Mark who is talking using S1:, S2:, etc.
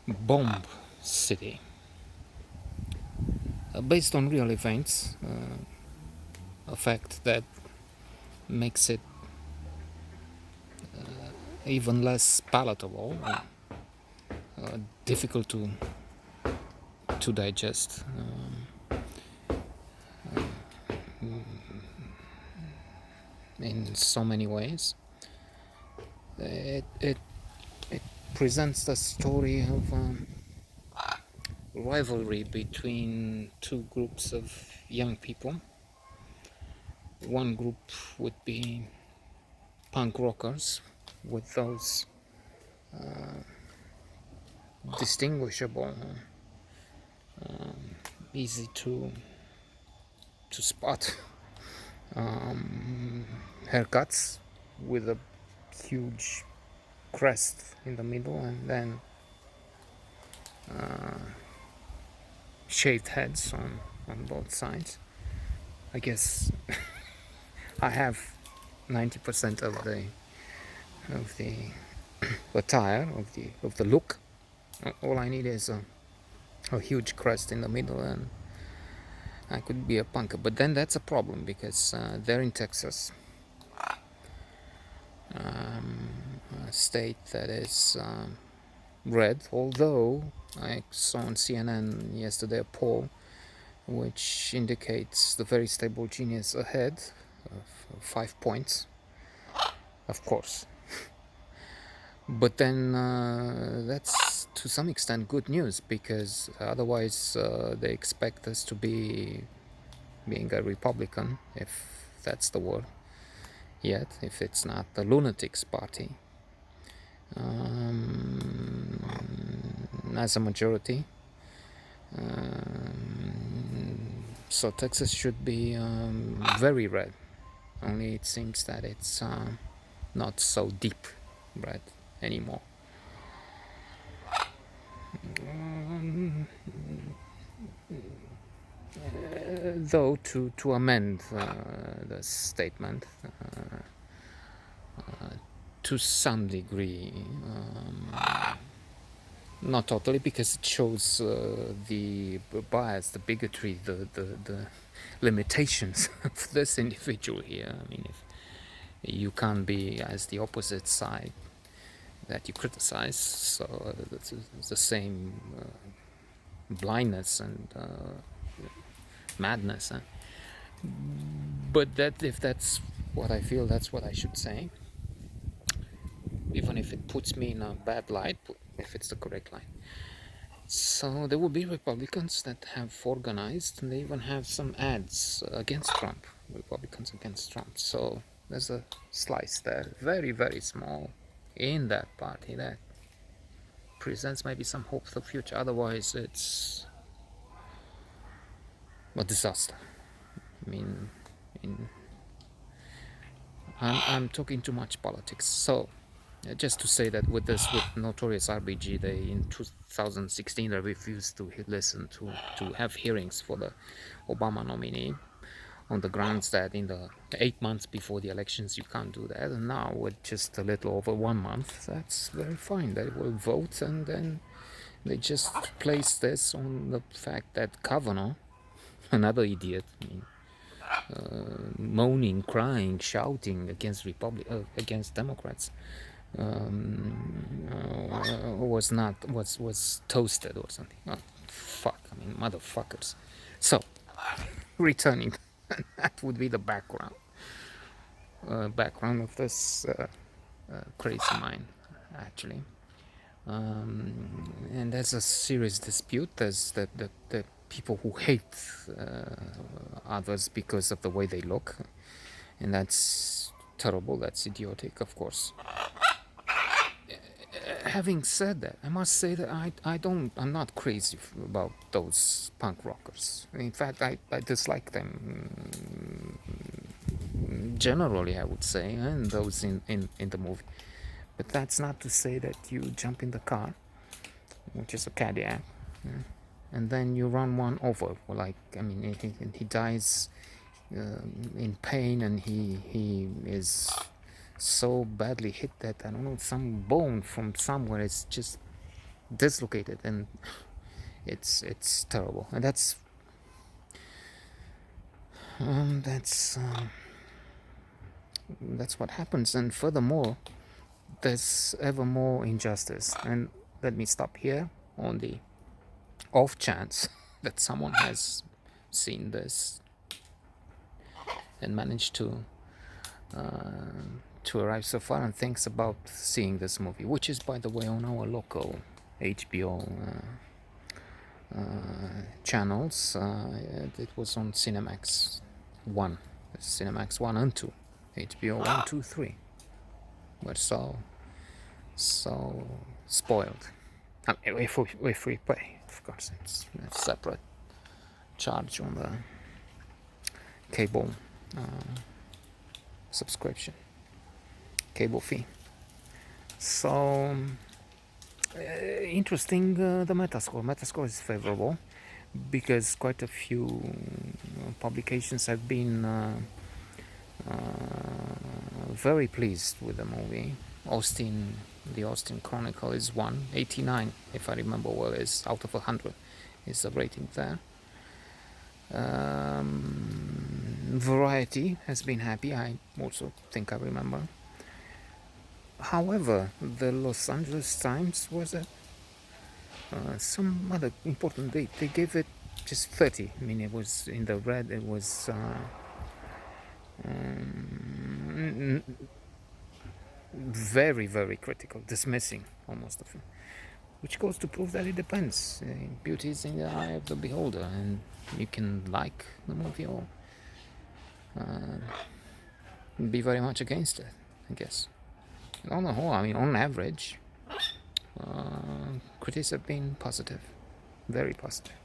S1: Bomb City, based on real events, a fact that makes it even less palatable, difficult to digest in so many ways. It presents the story of rivalry between two groups of young people. One group would be punk rockers with those distinguishable, easy to spot haircuts with a huge crest in the middle, and then shaved heads on both sides. I guess I have 90% of the attire of the look. All I need is a huge crest in the middle, and I could be a punker. But then that's a problem because they're in Texas, a state that is red. Although I saw on CNN yesterday a poll which indicates the very stable genius ahead of 5 points, of course. But then that's to some extent good news, because otherwise they expect us to be being a Republican, if that's the word yet, if it's not the lunatics party, as a majority. So Texas should be very red, only it seems that it's not so deep red anymore. Though to amend the statement to some degree, not totally, because it shows the bias, the bigotry, the limitations of this individual here. I mean, if you can't be as the opposite side that you criticize, so it's the same blindness and madness. But that, if that's what I feel, that's what I should say, even if it puts me in a bad light, if it's the correct line. So there will be Republicans that have organized, and they even have some ads against Trump, Republicans against Trump. So there's a slice there, very, very small, in that party that presents maybe some hope for the future. Otherwise, it's a disaster. I mean, I'm talking too much politics. So just to say that with Notorious RBG, they in 2016 they refused to listen to have hearings for the Obama nominee, on the grounds that in the 8 months before the elections you can't do that. And now with just a little over 1 month, that's very fine. They will vote, and then they just place this on the fact that Kavanaugh, another idiot, I mean, moaning, crying, shouting against Democrats, was toasted or something. Oh, fuck! I mean, motherfuckers. So, returning, that would be the background of this crazy mind, actually. And there's a serious dispute. There's the people who hate others because of the way they look, and that's terrible. That's idiotic, of course. Having said that, I must say that I'm not crazy about those punk rockers. In fact, I dislike them generally, I would say, and those in the movie. But that's not to say that you jump in the car, which is a Cadillac, and then you run one over. Like, I mean, he dies in pain, and he is so badly hit that, I don't know, some bone from somewhere is just dislocated, and it's terrible. And that's what happens. And furthermore, there's ever more injustice. And let me stop here on the off chance that someone has seen this and managed to arrive so far and thinks about seeing this movie, which is, by the way, on our local HBO channels. It was on Cinemax 1, Cinemax 1 and 2, HBO 1, 2, 3. We're so spoiled. I mean, if we pay, of course, it's a separate charge on the cable subscription, cable fee. So interesting. The Metascore is favorable because quite a few publications have been very pleased with the movie. The Austin Chronicle is 189, if I remember well, is out of 100 is the rating there. Variety has been happy, I also think I remember. However, the Los Angeles Times was at some other important date. They gave it just 30. I mean, it was in the red. It was very, very critical, dismissing almost of it, which goes to prove that it depends. Beauty is in the eye of the beholder, and you can like the movie or be very much against it, I guess. On the whole, I mean, on average, critics have been positive, very positive.